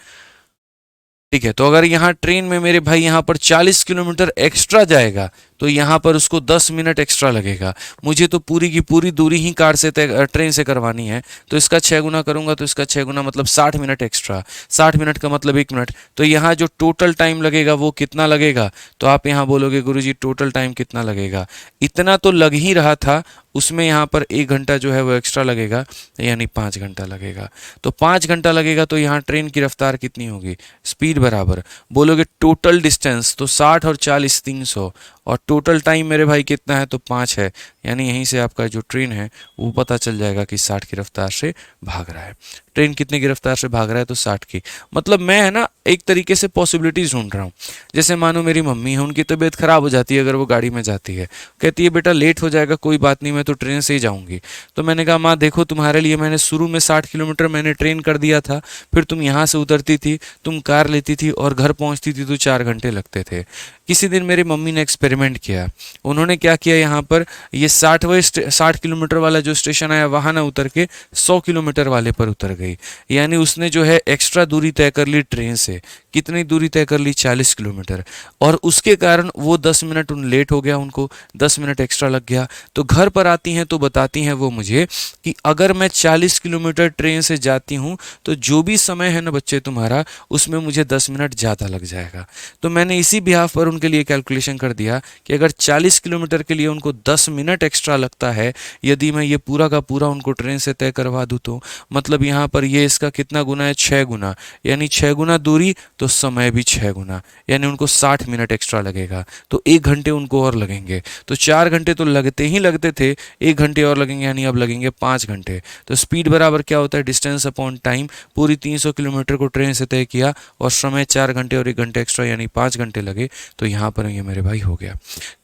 ठीक है, तो अगर यहाँ ट्रेन में मेरे भाई यहाँ पर 40 किलोमीटर एक्स्ट्रा जाएगा तो यहाँ पर उसको 10 मिनट एक्स्ट्रा लगेगा। मुझे तो पूरी की पूरी दूरी ही कार से ट्रेन से करवानी है, तो इसका 6 गुना करूंगा तो इसका 6 गुना मतलब 60 मिनट एक्स्ट्रा। 60 मिनट का मतलब 1 मिनट। तो यहाँ जो टोटल टाइम लगेगा वो कितना लगेगा? तो आप यहाँ बोलोगे गुरुजी टोटल टाइम कितना लगेगा? इतना तो लग ही रहा था, उसमें यहाँ पर 1 घंटा जो है वो एक्स्ट्रा लगेगा, यानी 5 घंटा लगेगा। तो 5 घंटा लगेगा तो यहाँ ट्रेन की रफ्तार कितनी होगी? स्पीड बराबर बोलोगे टोटल डिस्टेंस, तो 60 और 40 300, और टोटल टाइम मेरे भाई कितना है? तो 5 है। यानी यहीं से आपका जो ट्रेन है वो पता चल जाएगा कि 60 की रफ्तार से भाग रहा है। ट्रेन कितने की रफ्तार से भाग रहा है? तो 60 की। मतलब मैं है ना एक तरीके से पॉसिबिलिटीज ढूंढ रहा हूँ। जैसे मानो मेरी मम्मी है, उनकी तबीयत खराब हो जाती है अगर वो गाड़ी में जाती है, कहती है बेटा लेट हो जाएगा, कोई बात नहीं, मैं तो ट्रेन से ही जाऊंगी। तो मैंने कहा माँ देखो, तुम्हारे लिए मैंने शुरू में 60 किलोमीटर मैंने ट्रेन कर दिया था, फिर तुम यहाँ से उतरती थी, तुम कार लेती थी और घर पहुँचती थी तो 4 घंटे लगते थे। किसी दिन मेरी मम्मी ने एक्सपेरिमेंट किया। उन्होंने क्या किया, यहाँ पर ये 60 किलोमीटर वाला जो स्टेशन आया वहाँ ना उतर के 100 किलोमीटर वाले पर उतर गई। यानी उसने जो है एक्स्ट्रा दूरी तय कर ली ट्रेन से। कितनी दूरी तय कर ली? 40 किलोमीटर। और उसके कारण वो 10 मिनट उन लेट हो गया, उनको 10 मिनट एक्स्ट्रा लग गया। तो घर पर आती हैं तो बताती हैं वो मुझे कि अगर मैं 40 किलोमीटर ट्रेन से जाती हूँ तो जो भी समय है ना बच्चे तुम्हारा, उसमें मुझे 10 मिनट ज़्यादा लग जाएगा। तो मैंने इसी बिहाफ पर उनके लिए कैलकुलेशन कर दिया कि अगर 40 किलोमीटर के लिए उनको 10 मिनट एक्स्ट्रा लगता है, यदि मैं ये पूरा का पूरा उनको ट्रेन से तय करवा दूँ, तो मतलब यहाँ पर ये इसका कितना गुना है? 6 गुना। यानी 6 गुना दूरी तो समय भी 6 गुना, यानी उनको 60 मिनट एक्स्ट्रा लगेगा। तो 1 घंटे उनको और लगेंगे। तो 4 घंटे तो लगते ही लगते थे, 1 घंटे और लगेंगे, यानी अब लगेंगे 5 घंटे। तो स्पीड बराबर क्या होता है? Distance upon time. पूरी 300 किलोमीटर को ट्रेन से तय किया और समय 4 घंटे और 1 घंटे एक्स्ट्रा, यानी 5 घंटे लगे। तो यहाँ पर ये मेरे भाई हो गया।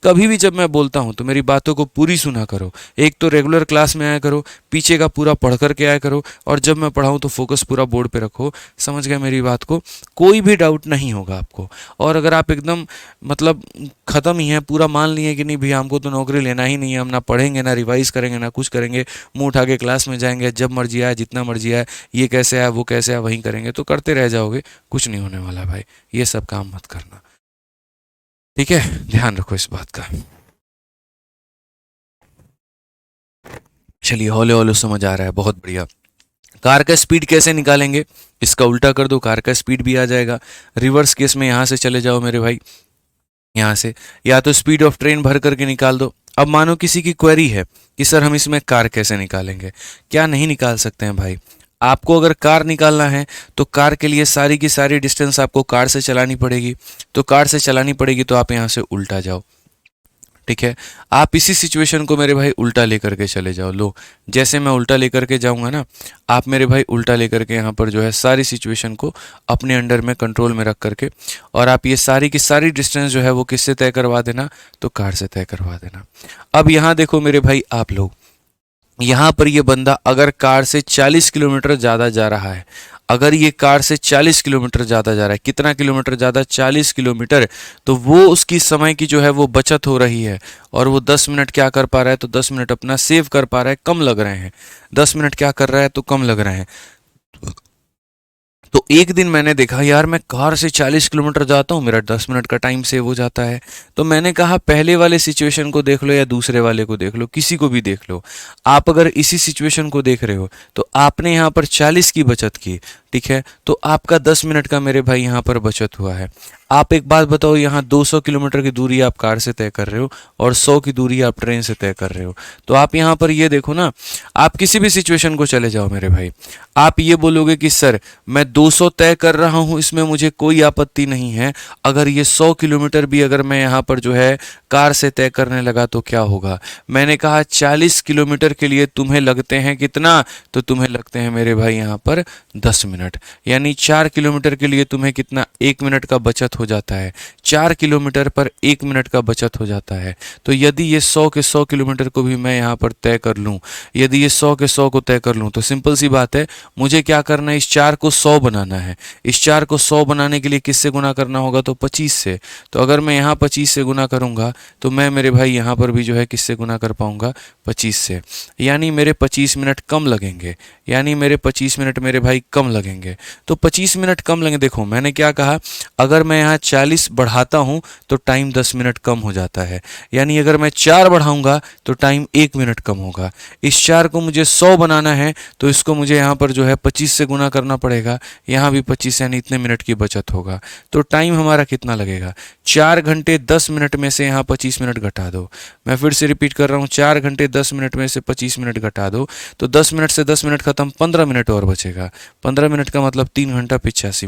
कभी भी जब मैं बोलता हूँ तो मेरी बातों को पूरी सुना करो। एक तो रेगुलर क्लास में आया करो, पीछे का पूरा पढ़ करके आया करो, और जब मैं पढ़ाऊँ तो फोकस पूरा बोर्ड पे रखो। समझ गए मेरी बात को? कोई भी डाउट नहीं होगा आपको। और अगर आप एकदम मतलब ख़त्म ही हैं, पूरा मान लिए कि नहीं भैया हमको तो नौकरी लेना ही नहीं है, हम ना पढ़ेंगे ना रिवाइज करेंगे ना कुछ करेंगे, मुंह उठा के क्लास में जाएंगे, जब मर्जी आए जितना मर्जी आए, ये कैसे आया वो कैसे आया वहीं करेंगे, तो करते रह जाओगे, कुछ नहीं होने वाला भाई। ये सब काम मत करना, ठीक है? ध्यान रखो इस बात का। चलिए हौले हौले समझ आ रहा है, बहुत बढ़िया। कार का स्पीड कैसे निकालेंगे? इसका उल्टा कर दो, कार का स्पीड भी आ जाएगा। रिवर्स केस में यहाँ से चले जाओ मेरे भाई, यहाँ से या तो स्पीड ऑफ ट्रेन भर करके निकाल दो। अब मानो किसी की क्वेरी है कि सर हम इसमें कार कैसे निकालेंगे? क्या नहीं निकाल सकते हैं भाई? आपको अगर कार निकालना है तो कार के लिए सारी की सारी डिस्टेंस आपको कार से चलानी पड़ेगी। तो कार से चलानी पड़ेगी तो आप यहाँ से उल्टा जाओ, ठीक है? आप इसी सिचुएशन को मेरे भाई उल्टा लेकर के चले जाओ। लो, जैसे मैं उल्टा लेकर के जाऊंगा ना, आप मेरे भाई उल्टा लेकर के यहाँ पर जो है सारी सिचुएशन को अपने अंडर में कंट्रोल में रख करके, और आप ये सारी की सारी डिस्टेंस जो है वो किससे तय करवा देना? तो कार से तय करवा देना। अब यहाँ देखो मेरे भाई आप लोग, यहाँ पर ये बंदा अगर कार से 40 किलोमीटर ज़्यादा जा रहा है, अगर ये कार से 40 किलोमीटर ज़्यादा जा रहा है, कितना किलोमीटर ज़्यादा? 40 किलोमीटर। तो वो उसकी समय की जो है वो बचत हो रही है, और वो 10 मिनट क्या कर पा रहा है? तो 10 मिनट अपना सेव कर पा रहा है, कम लग रहे हैं। 10 मिनट क्या कर रहा है? तो कम लग रहे हैं। तो एक दिन मैंने देखा यार मैं कार से 40 किलोमीटर जाता हूँ, मेरा 10 मिनट का टाइम सेव हो जाता है। तो मैंने कहा पहले वाले सिचुएशन को देख लो या दूसरे वाले को देख लो, किसी को भी देख लो। आप अगर इसी सिचुएशन को देख रहे हो तो आपने यहाँ पर 40 की बचत की, ठीक है? तो आपका 10 मिनट का मेरे भाई यहाँ पर बचत हुआ है। आप एक बात बताओ, यहाँ 200 किलोमीटर की दूरी आप कार से तय कर रहे हो और 100 की दूरी आप ट्रेन से तय कर रहे हो। तो आप यहाँ पर ये देखो ना, आप किसी भी सिचुएशन को चले जाओ मेरे भाई, आप ये बोलोगे कि सर मैं 200 तय कर रहा हूँ, इसमें मुझे कोई आपत्ति नहीं है। अगर ये 100 किलोमीटर भी अगर मैं यहाँ पर जो है कार से तय करने लगा तो क्या होगा? मैंने कहा 40 किलोमीटर के लिए तुम्हें लगते हैं कितना? तो तुम्हें लगते हैं मेरे भाई यहाँ पर 10 मिनट। यानी 4 किलोमीटर के लिए तुम्हें कितना? 1 मिनट का बचत हो जाता है। 4 किलोमीटर पर 1 मिनट का बचत हो जाता है। तो यदि ये 100 के 100 किलोमीटर को भी मैं यहाँ पर तय कर लूँ, यदि ये 100 के 100 को तय कर लूँ, तो सिंपल सी बात है, मुझे क्या करना है? इस 4 को 100 बनाना है। इस 4 को 100 बनाने के लिए किससे गुना करना होगा? तो 25 से। तो अगर मैं यहाँ 25 से गुना करूँगा तो मैं मेरे भाई यहाँ पर भी जो है किससे गुना कर पाऊँगा? 25 से। यानी मेरे 25 मिनट कम लगेंगे, यानी मेरे 25 मिनट मेरे भाई कम लगेंगे। लगेंगे, तो 25 मिनट कम लगेंगे। देखो मैंने क्या कहा, अगर मैं यहाँ 40 बढ़ाता हूँ तो टाइम 10 मिनट कम हो जाता है, यानी अगर मैं 4 बढ़ाऊंगा तो टाइम 1 मिनट कम होगा। इस 4 को मुझे 100 बनाना है तो इसको मुझे यहाँ पर जो है 25 से गुना करना पड़ेगा, यहाँ भी 25, यानी इतने मिनट की बचत होगा। तो टाइम हमारा कितना लगेगा, 4 घंटे 10 मिनट में से यहाँ 25 मिनट घटा दो। मैं फिर से रिपीट कर रहा हूँ, 4 घंटे 10 मिनट में से 25 मिनट घटा दो, तो 10 मिनट से 10 मिनट खत्म, 15 मिनट और बचेगा। 15 मिनट का मतलब 3 घंटा 45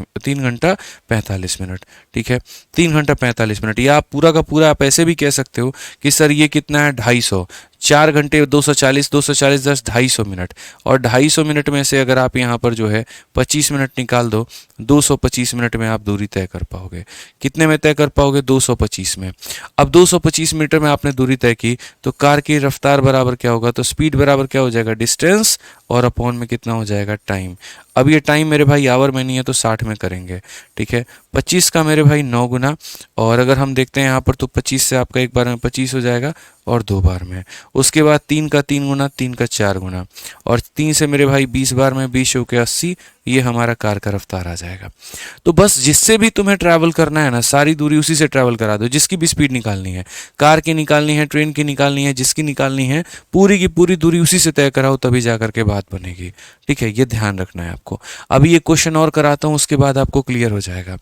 मिनट। ठीक है, 3 घंटा 45 मिनट। या आप पूरा का पूरा आप ऐसे भी कह सकते हो कि सर ये कितना है, 250। 4 घंटे 240, 240 10 250 मिनट, और 250 मिनट में से अगर आप यहाँ पर जो है 25 मिनट निकाल दो, 225 मिनट में आप दूरी तय कर पाओगे। कितने में तय कर पाओगे, 225 में। अब 225 मीटर में आपने दूरी तय की, तो कार की रफ्तार बराबर क्या होगा, तो स्पीड बराबर क्या हो जाएगा, डिस्टेंस, और अपॉन में कितना हो जाएगा, टाइम। अब ये टाइम मेरे भाई आवर में नहीं है तो 60 में करेंगे। ठीक है, 25 का मेरे भाई 9 गुना, और अगर हम देखते हैं यहाँ पर तो 25 से आपका एक बार में 25 हो जाएगा और 2 बार में। उसके बाद 3 का 3 गुना, 3 का 4 गुना, और 3 से मेरे भाई 20 बार में, 20 के 80, ये हमारा कार का रफ्तार आ जाएगा। तो बस जिससे भी तुम्हें ट्रैवल करना है ना, सारी दूरी उसी से ट्रैवल करा दो, जिसकी भी स्पीड निकालनी है, कार की निकालनी है, ट्रेन की निकालनी है, जिसकी निकालनी है, पूरी की पूरी दूरी उसी से तय कराओ, तभी जा करके बात बनेगी। ठीक है, ये ध्यान रखना है आपको। अभी ये क्वेश्चन और कराता हूँ, उसके बाद आपको क्लियर हो जाएगा।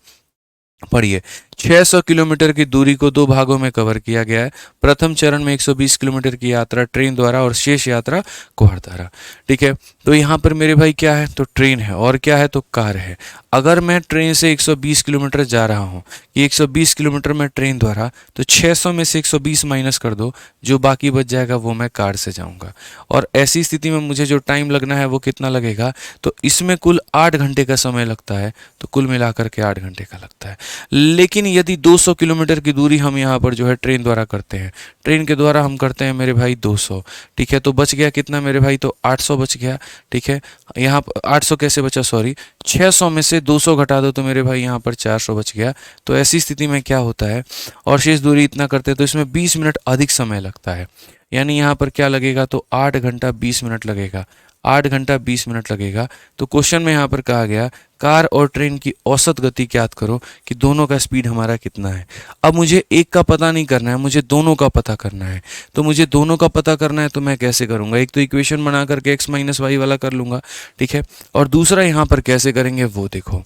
पढ़िए, 600 किलोमीटर की दूरी को 2 भागों में कवर किया गया है। प्रथम चरण में 120 किलोमीटर की यात्रा ट्रेन द्वारा और शेष यात्रा कार द्वारा। ठीक है, तो यहाँ पर मेरे भाई क्या है, तो ट्रेन है, और क्या है, तो कार है। अगर मैं ट्रेन से 120 किलोमीटर जा रहा हूँ, कि 120 किलोमीटर मैं ट्रेन द्वारा, तो 600 में से 120 माइनस कर दो, जो बाकी बच जाएगा वो मैं कार से जाऊँगा। और ऐसी स्थिति में मुझे जो टाइम लगना है वो कितना लगेगा, तो इसमें कुल 8 घंटे का समय लगता है, तो कुल मिलाकर के 8 घंटे का लगता है। लेकिन यदि 200 किलोमीटर की दूरी हम यहाँ पर जो है ट्रेन द्वारा करते हैं, ट्रेन के द्वारा हम करते हैं मेरे भाई 200। ठीक है, तो बच गया कितना मेरे भाई, तो 800 बच गया। ठीक है, यहाँ 800 कैसे बचा, सॉरी, 600 में से 200 घटा दो तो मेरे भाई यहाँ पर 400 बच गया। तो ऐसी स्थिति में क्या होता है, और शेष दूरी इतना करते हैं तो इसमें 20 मिनट अधिक समय लगता है, यानी यहाँ पर क्या लगेगा, तो 8 घंटा 20 मिनट लगेगा। 8 घंटा 20 मिनट लगेगा। तो क्वेश्चन में यहाँ पर कहा गया, कार और ट्रेन की औसत गति ज्ञात करो कि दोनों का स्पीड हमारा कितना है। अब मुझे एक का पता नहीं करना है, मुझे दोनों का पता करना है। तो मुझे दोनों का पता करना है तो मैं कैसे करूँगा, एक तो इक्वेशन बना करके x माइनस वाई वाला कर लूँगा। ठीक है, और दूसरा यहाँ पर कैसे करेंगे वो देखो।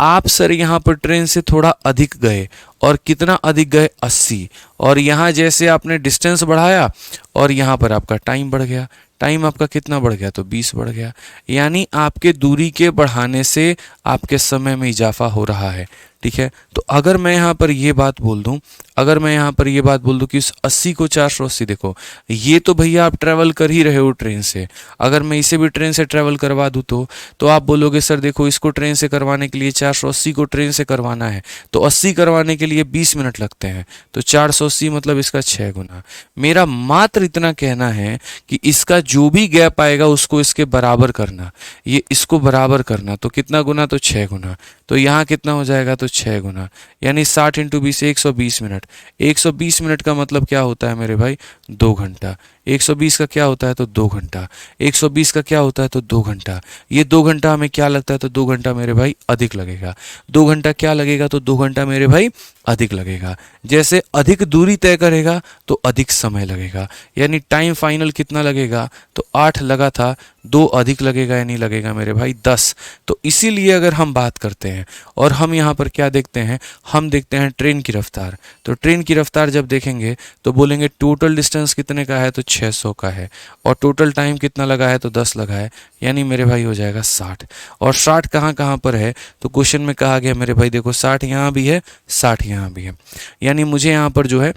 आप सर यहाँ पर ट्रेन से थोड़ा अधिक गए, और कितना अधिक गए, 80, और यहाँ जैसे आपने डिस्टेंस बढ़ाया और यहाँ पर आपका टाइम बढ़ गया। टाइम आपका कितना बढ़ गया, तो 20 बढ़ गया। यानी आपके दूरी के बढ़ाने से आपके समय में इजाफा हो रहा है। ठीक है, तो अगर मैं यहाँ पर ये बात बोल दूँ, अगर मैं यहाँ पर ये बात बोल दूँ कि इस 80 को 480, देखो ये तो भैया आप ट्रैवल कर ही रहे हो ट्रेन से, अगर मैं इसे भी ट्रेन से ट्रैवल करवा दूँ तो आप बोलोगे सर देखो इसको ट्रेन से करवाने के लिए 480 को ट्रेन से करवाना है, तो 80 करवाने के लिए 20 मिनट लगते हैं, तो 480 मतलब इसका 6 गुना। मेरा मात्र इतना कहना है कि इसका जो भी गैप आएगा उसको इसके बराबर करना, ये इसको बराबर करना, तो कितना गुना, तो 6 गुना। तो यहाँ कितना हो जाएगा, तो 6 गुना, यानी 60 इंटू 20 120 मिनट। 120 मिनट का मतलब क्या होता है मेरे भाई, 2 घंटा। 120 का क्या होता है, तो 2 घंटा। 120 का क्या होता है, तो 2 घंटा। ये 2 घंटा हमें क्या लगता है, तो 2 घंटा मेरे भाई अधिक लगेगा। 2 घंटा क्या लगेगा, तो 2 घंटा मेरे भाई अधिक लगेगा। जैसे अधिक दूरी तय करेगा तो अधिक समय लगेगा, यानी टाइम फाइनल कितना लगेगा, तो 8 लगा था, 2 अधिक लगेगा, यानी लगेगा मेरे भाई 10। तो इसीलिए अगर हम बात करते हैं और हम यहाँ पर क्या देखते हैं, हम देखते हैं ट्रेन की रफ्तार। तो ट्रेन की रफ्तार जब देखेंगे तो बोलेंगे टोटल डिस्टेंस कितने का है, तो 600 का है, और टोटल टाइम कितना लगा है, तो 10 लगा है, यानी मेरे भाई हो जाएगा 60। और 60 कहाँ कहाँ पर है, तो क्वेश्चन में कहा गया मेरे भाई देखो 60 यहाँ भी है, 60 यहाँ भी है, यानी मुझे यहाँ पर जो है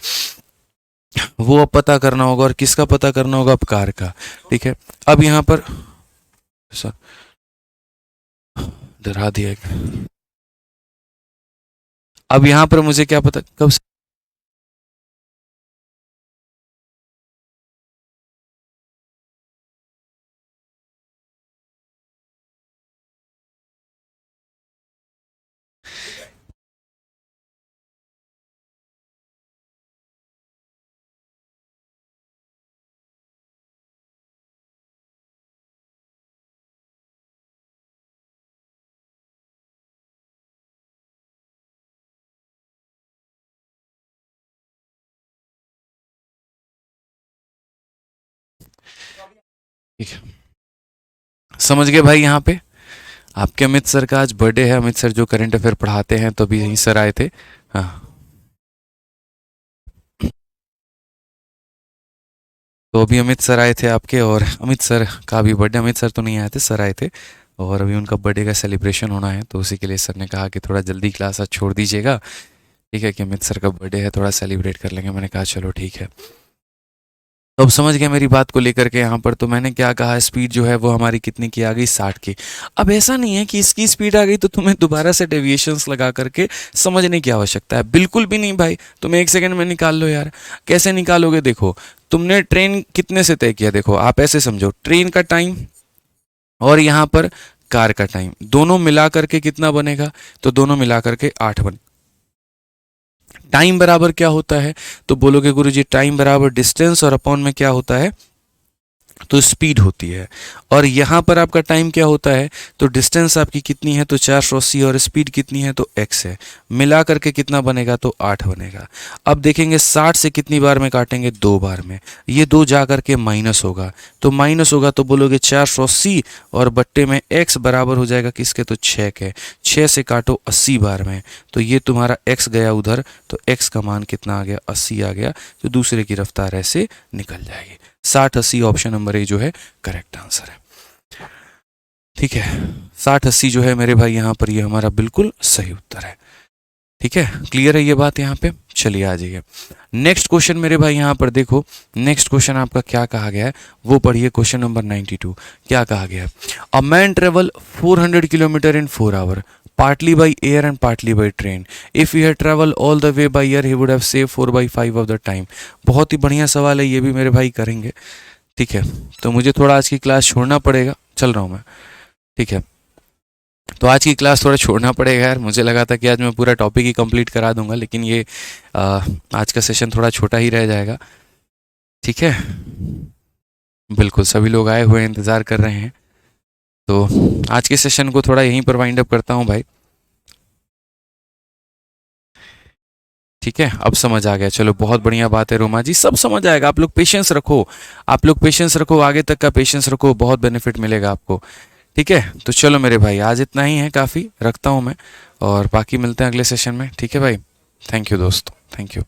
वो अब पता करना होगा, और किसका पता करना होगा, अब कार का। ठीक है, अब यहाँ पर सर डरा दिया, अब यहाँ पर मुझे क्या पता कब ठीक है, समझ गए भाई। यहाँ पे आपके अमित सर का आज बर्थडे है। अमित सर जो करंट अफेयर पढ़ाते हैं, तो अभी यहीं सर आए थे। हाँ, तो अभी अमित सर आए थे आपके, और अमित सर का भी बर्थडे, अमित सर तो नहीं आए थे, सर आए थे। और अभी उनका बर्थडे का सेलिब्रेशन होना है, तो उसी के लिए सर ने कहा कि थोड़ा जल्दी क्लास आज छोड़ दीजिएगा। ठीक है, कि अमित सर का बर्थडे है, थोड़ा सेलिब्रेट कर लेंगे। मैंने कहा चलो ठीक है। तो अब समझ गए मेरी बात को लेकर के। यहाँ पर तो मैंने क्या कहा, स्पीड जो है वो हमारी कितनी की आ गई, 60 की। अब ऐसा नहीं है कि इसकी स्पीड आ गई तो तुम्हें दोबारा से डेविएशंस लगा करके समझने की आवश्यकता है, बिल्कुल भी नहीं भाई। तुम 1 सेकंड में निकाल लो यार। कैसे निकालोगे, देखो तुमने ट्रेन कितने से तय किया, देखो आप ऐसे समझो, ट्रेन का टाइम और यहाँ पर कार का टाइम, दोनों मिला करके कितना बनेगा, तो दोनों मिला करके 8 बने। टाइम बराबर क्या होता है, तो बोलोगे गुरुजी टाइम बराबर डिस्टेंस और अपॉन में क्या होता है, तो स्पीड होती है। और यहाँ पर आपका टाइम क्या होता है, तो डिस्टेंस आपकी कितनी है, तो 480, और स्पीड कितनी है, तो x है। मिला करके कितना बनेगा, तो 8 बनेगा। अब देखेंगे 60 से कितनी बार में काटेंगे, 2 बार में। ये 2 जा करके माइनस होगा, तो माइनस होगा तो बोलोगे 480 और बट्टे में x बराबर हो जाएगा किसके, तो 6 के। 6 से काटो 80 बार में, तो ये तुम्हारा x गया उधर, तो x का मान कितना आ गया, 80 आ गया। तो दूसरे की रफ्तार ऐसे निकल जाएगी। 60-80 ऑप्शन नंबर ए जो है करेक्ट आंसर है। ठीक है, 60-80 जो है मेरे भाई यहाँ पर, ये हमारा बिल्कुल सही उत्तर है। ठीक है, क्लियर है ये बात यहाँ पे। चलिए आ जाइए नेक्स्ट क्वेश्चन मेरे भाई। यहाँ पर देखो नेक्स्ट क्वेश्चन आपका क्या कहा गया है, वो पढ़िए। क्वेश्चन नंबर 92 क्या कहा गया है, a man travel 400 kilometre in 4 hour partly by air and partly by train. If he had traveled all the way by air, he would have saved 4/5 of the time. बहुत ही बढ़िया सवाल है, ये भी मेरे भाई करेंगे। ठीक है, तो मुझे थोड़ा आज की क्लास छोड़ना पड़ेगा, चल रहा हूँ मैं। ठीक है, तो आज की क्लास थोड़ा छोड़ना पड़ेगा यार। मुझे लगा था कि आज मैं पूरा टॉपिक ही कंप्लीट करा दूंगा, लेकिन ये आज का सेशन थोड़ा छोटा ही रह जाएगा। ठीक है, बिल्कुल सभी लोग आए हुए हैं, इंतज़ार कर रहे हैं। तो आज के सेशन को थोड़ा यहीं पर वाइंड अप करता हूँ भाई। ठीक है, अब समझ आ गया, चलो बहुत बढ़िया बात है रोमा जी, सब समझ आएगा। आप लोग पेशेंस रखो, आप लोग पेशेंस रखो, आगे तक का पेशेंस रखो, बहुत बेनिफिट मिलेगा आपको। ठीक है, तो चलो मेरे भाई आज इतना ही है, काफ़ी रखता हूँ मैं, और बाकी मिलते हैं अगले सेशन में। ठीक है भाई, थैंक यू दोस्तों, थैंक यू।